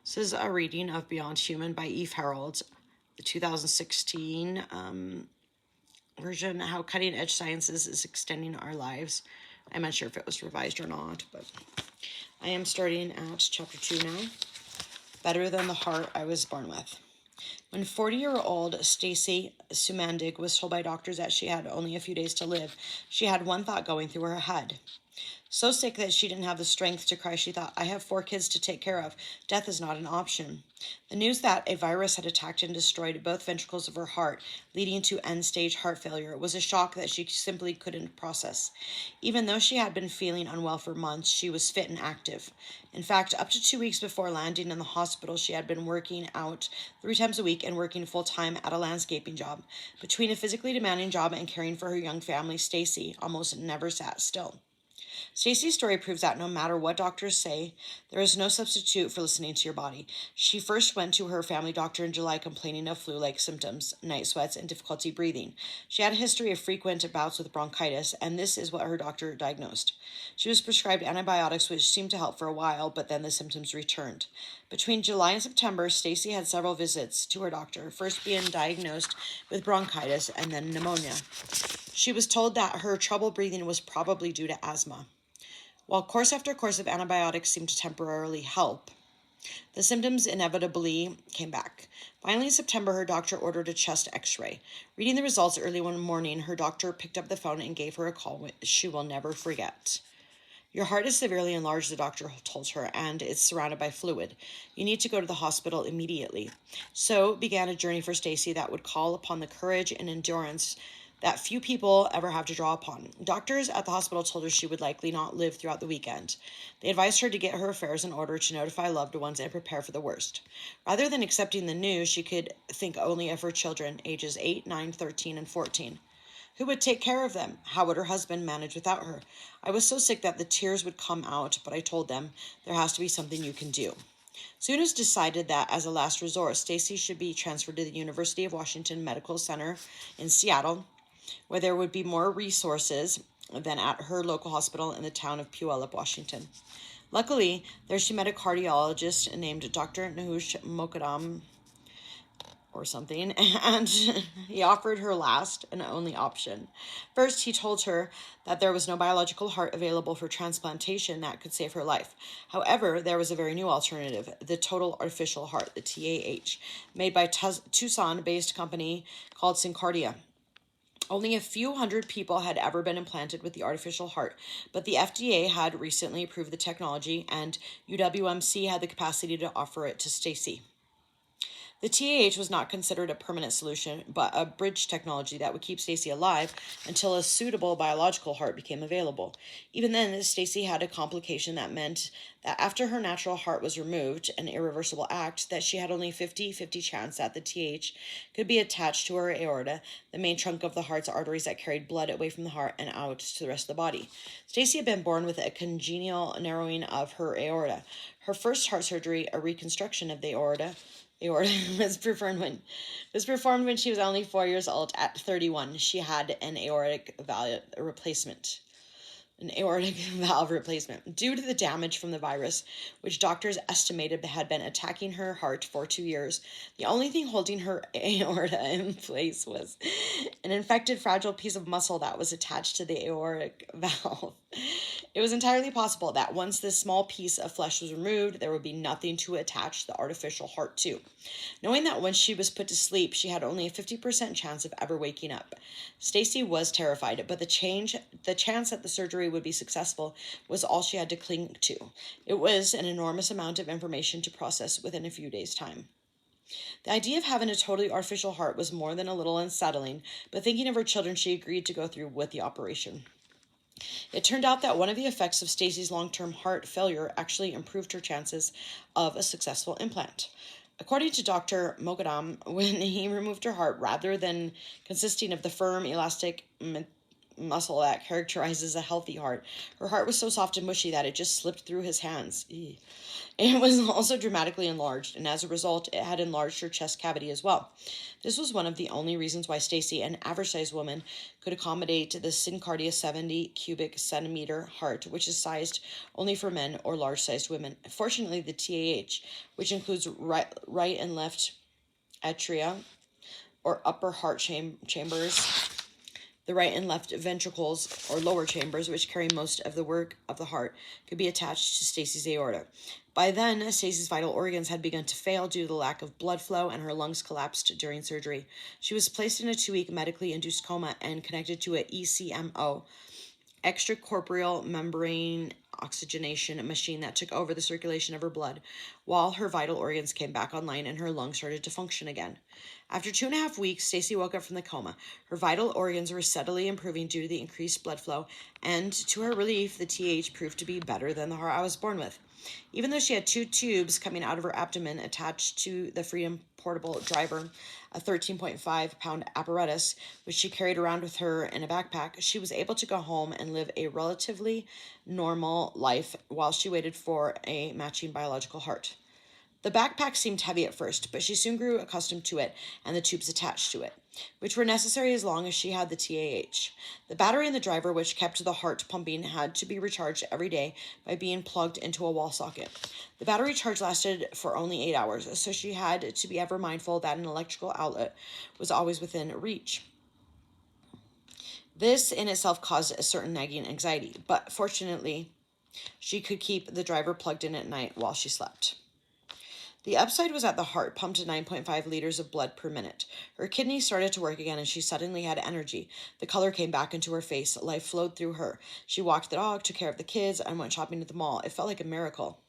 This is a reading of Beyond Human by Eve Harold, the 2016 version, How Cutting Edge Sciences is Extending Our Lives. I'm not sure if it was revised or not, but I am starting at chapter 2 now. Better Than the Heart I Was Born With. When 40-year-old Stacy Sumandig was told by doctors that she had only a few days to live, she had one thought going through her head. So sick that she didn't have the strength to cry, she thought, I have 4 kids to take care of. Death is not an option. The news that a virus had attacked and destroyed both ventricles of her heart, leading to end-stage heart failure, was a shock that she simply couldn't process. Even though she had been feeling unwell for months, she was fit and active. In fact, up to 2 weeks before landing in the hospital, she had been working out 3 times a week and working full-time at a landscaping job. Between a physically demanding job and caring for her young family, Stacy almost never sat still. Stacy's story proves that no matter what doctors say, there is no substitute for listening to your body. She first went to her family doctor in July complaining of flu-like symptoms, night sweats, and difficulty breathing. She had a history of frequent bouts with bronchitis, and this is what her doctor diagnosed. She was prescribed antibiotics, which seemed to help for a while, but then the symptoms returned. Between July and September, Stacy had several visits to her doctor, first being diagnosed with bronchitis and then pneumonia. She was told that her trouble breathing was probably due to asthma. While course after course of antibiotics seemed to temporarily help, the symptoms inevitably came back. Finally, in September, her doctor ordered a chest x-ray. Reading the results early one morning, her doctor picked up the phone and gave her a call she will never forget. Your heart is severely enlarged, the doctor told her, and it's surrounded by fluid. You need to go to the hospital immediately. So began a journey for Stacy that would call upon the courage and endurance that few people ever have to draw upon. Doctors at the hospital told her she would likely not live throughout the weekend. They advised her to get her affairs in order, to notify loved ones, and prepare for the worst. Rather than accepting the news, she could think only of her children, ages 8, 9, 13, and 14. Who would take care of them? How would her husband manage without her? I was so sick that the tears would come out, but I told them, there has to be something you can do. Soon it was decided that, as a last resort, Stacy should be transferred to the University of Washington Medical Center in Seattle, where there would be more resources than at her local hospital in the town of Puyallup, Washington. Luckily, there she met a cardiologist named Dr. Nahush Mokadam or something, and he offered her last and only option. First, he told her that there was no biological heart available for transplantation that could save her life. However, there was a very new alternative, the total artificial heart, the TAH, made by Tucson-based company called Syncardia. Only a few hundred people had ever been implanted with the artificial heart, but the FDA had recently approved the technology, and UWMC had the capacity to offer it to Stacy. The TAH was not considered a permanent solution, but a bridge technology that would keep Stacy alive until a suitable biological heart became available. Even then, Stacy had a complication that meant that after her natural heart was removed, an irreversible act, that she had only 50-50 chance that the TAH could be attached to her aorta, the main trunk of the heart's arteries that carried blood away from the heart and out to the rest of the body. Stacy had been born with a congenital narrowing of her aorta. Her first heart surgery, a reconstruction of the aorta, was performed when she was only 4 years old. At 31, she had an aortic valve replacement. Due to the damage from the virus, which doctors estimated had been attacking her heart for 2 years. The only thing holding her aorta in place was an infected, fragile piece of muscle that was attached to the aortic valve. It was entirely possible that once this small piece of flesh was removed, there would be nothing to attach the artificial heart to. Knowing that when she was put to sleep, she had only a 50% chance of ever waking up. Stacy was terrified, but the chance that the surgery would be successful was all she had to cling to. It was an enormous amount of information to process within a few days' time. The idea of having a totally artificial heart was more than a little unsettling, but thinking of her children, she agreed to go through with the operation. It turned out that one of the effects of Stacy's long-term heart failure actually improved her chances of a successful implant. According to Dr. Mogadam, when he removed her heart, rather than consisting of the firm, elastic muscle that characterizes a healthy heart. Her heart was so soft and mushy that it just slipped through his hands. Eey. It was also dramatically enlarged, and as a result, it had enlarged her chest cavity as well. This was one of the only reasons why Stacy, an average-sized woman, could accommodate the syncardia 70 cubic centimeter heart, which is sized only for men or large-sized women. Fortunately, the TAH, which includes right and left atria, or upper heart chambers, the right and left ventricles, or lower chambers, which carry most of the work of the heart, could be attached to Stacy's aorta. By then, Stacy's vital organs had begun to fail due to the lack of blood flow, and her lungs collapsed during surgery. She was placed in a 2-week medically induced coma and connected to an ECMO, extracorporeal membrane oxygenation machine, that took over the circulation of her blood while her vital organs came back online and her lungs started to function again. After 2.5 weeks, Stacy woke up from the coma. Her vital organs were steadily improving due to the increased blood flow, and to her relief, the TH proved to be better than the heart I was born with. Even though she had 2 tubes coming out of her abdomen attached to the Freedom Portable Driver, a 13.5-pound apparatus, which she carried around with her in a backpack, she was able to go home and live a relatively normal life while she waited for a matching biological heart. The backpack seemed heavy at first, but she soon grew accustomed to it and the tubes attached to it, which were necessary as long as she had the TAH. The battery in the driver, which kept the heart pumping, had to be recharged every day by being plugged into a wall socket. The battery charge lasted for only 8 hours, so she had to be ever mindful that an electrical outlet was always within reach. This in itself caused a certain nagging anxiety, but fortunately, she could keep the driver plugged in at night while she slept. The upside was that the heart pumped 9.5 liters of blood per minute. Her kidneys started to work again, and she suddenly had energy. The color came back into her face. Life flowed through her. She walked the dog, took care of the kids, and went shopping at the mall. It felt like a miracle.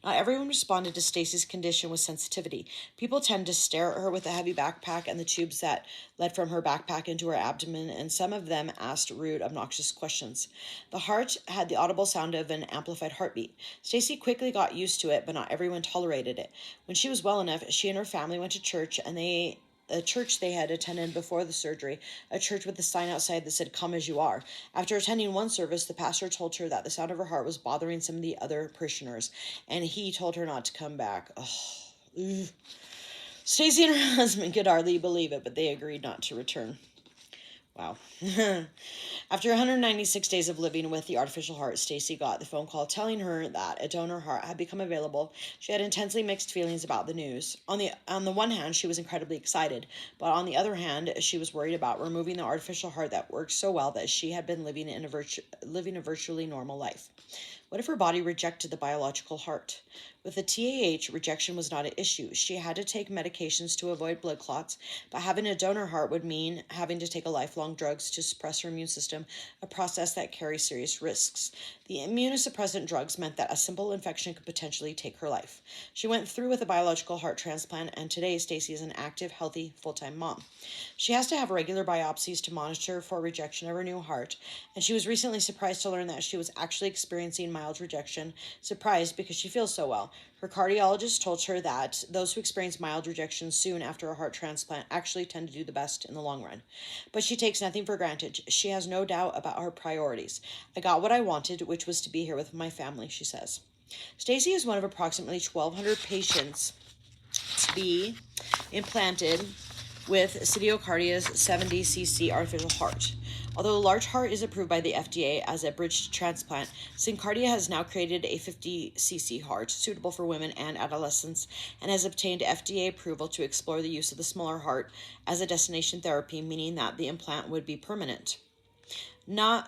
Not everyone responded to Stacy's condition with sensitivity. People tend to stare at her with a heavy backpack and the tubes that led from her backpack into her abdomen, and some of them asked rude, obnoxious questions. The heart had the audible sound of an amplified heartbeat. Stacy quickly got used to it, but not everyone tolerated it. When she was well enough, she and her family went to church, and a church they had attended before the surgery, a church with a sign outside that said, "Come as you are." After attending one service, the pastor told her that the sound of her heart was bothering some of the other parishioners, and he told her not to come back. Stacy and her husband could hardly believe it, but they agreed not to return. Wow. After 196 days of living with the artificial heart, Stacy got the phone call telling her that a donor heart had become available. She had intensely mixed feelings about the news. On the one hand, she was incredibly excited, but on the other hand, she was worried about removing the artificial heart that worked so well that she had been living a virtually normal life. What if her body rejected the biological heart? With the TAH, rejection was not an issue. She had to take medications to avoid blood clots, but having a donor heart would mean having to take lifelong drugs to suppress her immune system, a process that carries serious risks. The immunosuppressant drugs meant that a simple infection could potentially take her life. She went through with a biological heart transplant, and today Stacy is an active, healthy, full-time mom. She has to have regular biopsies to monitor for rejection of her new heart, and she was recently surprised to learn that she was actually experiencing mild rejection, surprised because she feels so well. Her cardiologist told her that those who experience mild rejection soon after a heart transplant actually tend to do the best in the long run. But she takes nothing for granted. She has no doubt about her priorities. "I got what I wanted, which was to be here with my family," she says. Stacy is one of approximately 1,200 patients to be implanted with Citiocardia's 70cc artificial heart. Although a large heart is approved by the FDA as a bridge to transplant, Syncardia has now created a 50cc heart suitable for women and adolescents, and has obtained FDA approval to explore the use of the smaller heart as a destination therapy, meaning that the implant would be permanent. No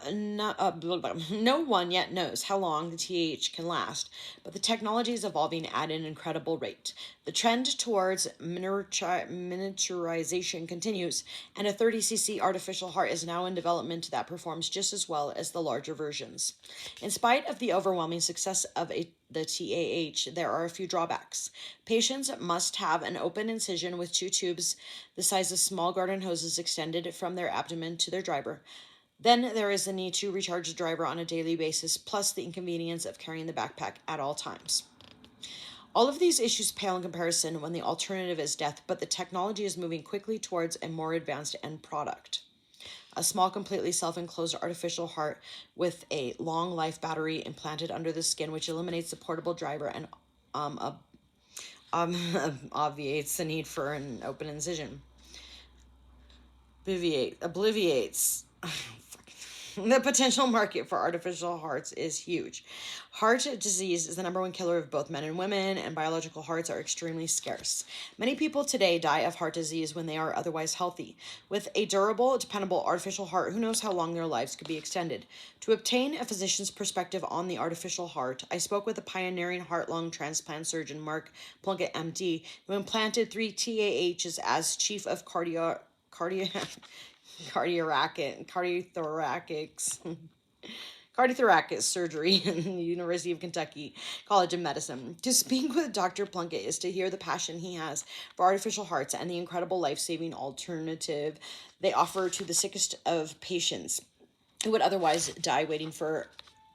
one yet knows how long the TH can last, but the technology is evolving at an incredible rate. The trend towards miniaturization continues, and a 30cc artificial heart is now in development that performs just as well as the larger versions. In spite of the overwhelming success of the TAH, there are a few drawbacks. Patients must have an open incision with 2 tubes the size of small garden hoses extended from their abdomen to their driver. Then there is the need to recharge the driver on a daily basis, plus the inconvenience of carrying the backpack at all times. All of these issues pale in comparison when the alternative is death, but the technology is moving quickly towards a more advanced end product. A small, completely self-enclosed artificial heart with a long life battery implanted under the skin, which eliminates the portable driver and um, obviates the need for an open incision. Obliviates. The potential market for artificial hearts is huge. Heart disease is the #1 killer of both men and women, and biological hearts are extremely scarce. Many people today die of heart disease when they are otherwise healthy. With a durable, dependable artificial heart, who knows how long their lives could be extended? To obtain a physician's perspective on the artificial heart, I spoke with the pioneering heart-lung transplant surgeon Mark Plunkett, MD, who implanted 3 TAHs as chief of cardiothoracic surgery in the University of Kentucky College of Medicine. To speak with Dr. Plunkett is to hear the passion he has for artificial hearts and the incredible life-saving alternative they offer to the sickest of patients who would otherwise die waiting for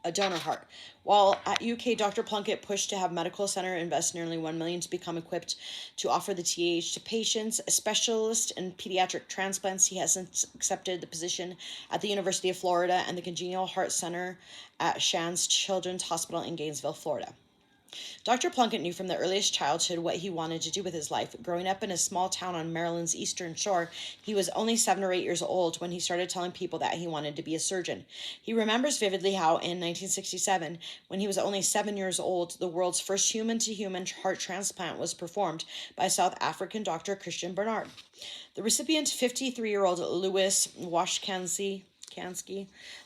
a donor heart. While at UK, Dr. Plunkett pushed to have medical center invest nearly $1 million to become equipped to offer the TAH to patients. A specialist in pediatric transplants, he has since accepted the position at the University of Florida and the Congenital Heart Center at Shands Children's Hospital in Gainesville, Florida. Dr. Plunkett knew from the earliest childhood what he wanted to do with his life. Growing up in a small town on Maryland's eastern shore, he was only 7 or 8 years old when he started telling people that he wanted to be a surgeon. He remembers vividly how in 1967, when he was only 7 years old, the world's first human-to-human heart transplant was performed by South African Dr. Christian Barnard. The recipient, 53-year-old Louis Washkansky,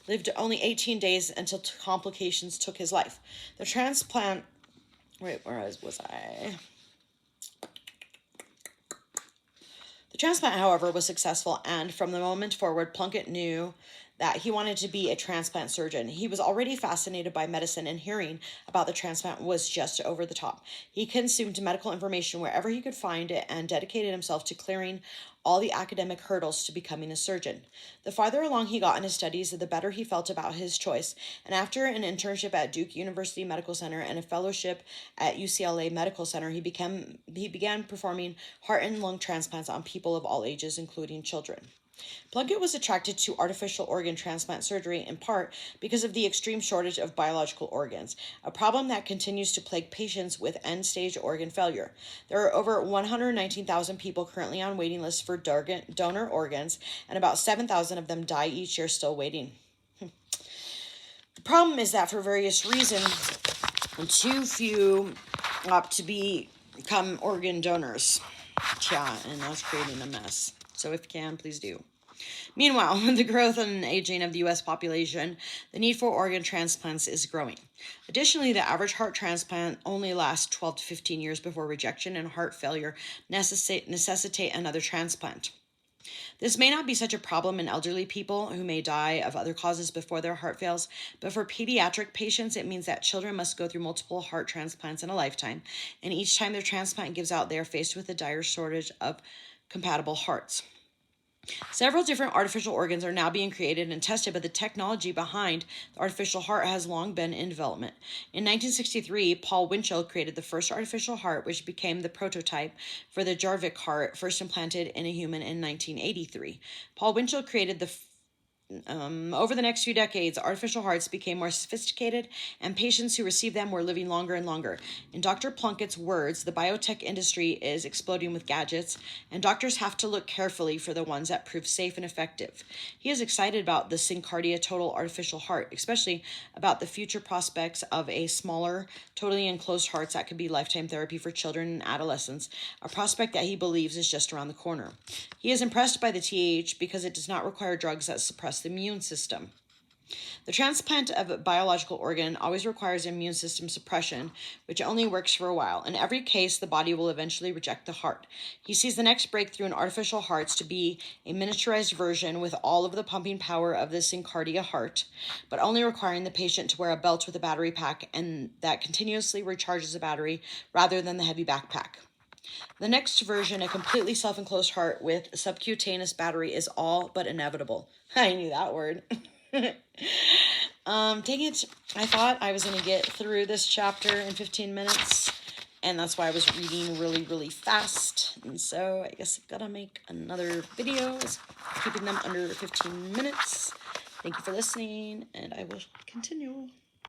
lived only 18 days until complications took his life. The transplant Wait, where was I? The transplant, however, was successful, and from the moment forward, Plunkett knew that he wanted to be a transplant surgeon. He was already fascinated by medicine, and hearing about the transplant was just over the top. He consumed medical information wherever he could find it and dedicated himself to clearing all the academic hurdles to becoming a surgeon. The farther along he got in his studies, the better he felt about his choice, and after an internship at Duke University Medical Center and a fellowship at UCLA Medical Center, he began performing heart and lung transplants on people of all ages, including children. Plunkett was attracted to artificial organ transplant surgery in part because of the extreme shortage of biological organs, a problem that continues to plague patients with end-stage organ failure. There are over 119,000 people currently on waiting lists for donor organs, and about 7,000 of them die each year still waiting. The problem is that for various reasons, too few opt to become organ donors. Yeah, and that's creating a mess. So if you can, please do. Meanwhile, with the growth and aging of the U.S. population, the need for organ transplants is growing. Additionally, the average heart transplant only lasts 12 to 15 years before rejection and heart failure necessitate another transplant. This may not be such a problem in elderly people who may die of other causes before their heart fails, but for pediatric patients, it means that children must go through multiple heart transplants in a lifetime, and each time their transplant gives out, they are faced with a dire shortage of compatible hearts. Several different artificial organs are now being created and tested, but the technology behind the artificial heart has long been in development. In 1963, Paul Winchell created the first artificial heart, which became the prototype for the Jarvik heart, first implanted in a human in 1983. Paul Winchell created over the next few decades, artificial hearts became more sophisticated, and patients who received them were living longer and longer. In Dr. Plunkett's words, the biotech industry is exploding with gadgets, and doctors have to look carefully for the ones that prove safe and effective. He is excited about the Syncardia total artificial heart, especially about the future prospects of a smaller, totally enclosed hearts that could be lifetime therapy for children and adolescents, a prospect that he believes is just around the corner. He is impressed by the TAH because it does not require drugs that suppress the immune system. The transplant of a biological organ always requires immune system suppression, which only works for a while. In every case, the body will eventually reject the heart. He sees the next breakthrough in artificial hearts to be a miniaturized version with all of the pumping power of the Syncardia heart, but only requiring the patient to wear a belt with a battery pack and that continuously recharges the battery rather than the heavy backpack. The next version, a completely self-enclosed heart with subcutaneous battery, is all but inevitable. I knew that word. Dang it. I thought I was going to get through this chapter in 15 minutes, And that's why I was reading really, really fast. And so I guess I've got to make another video, keeping them under 15 minutes. Thank you for listening, and I will continue.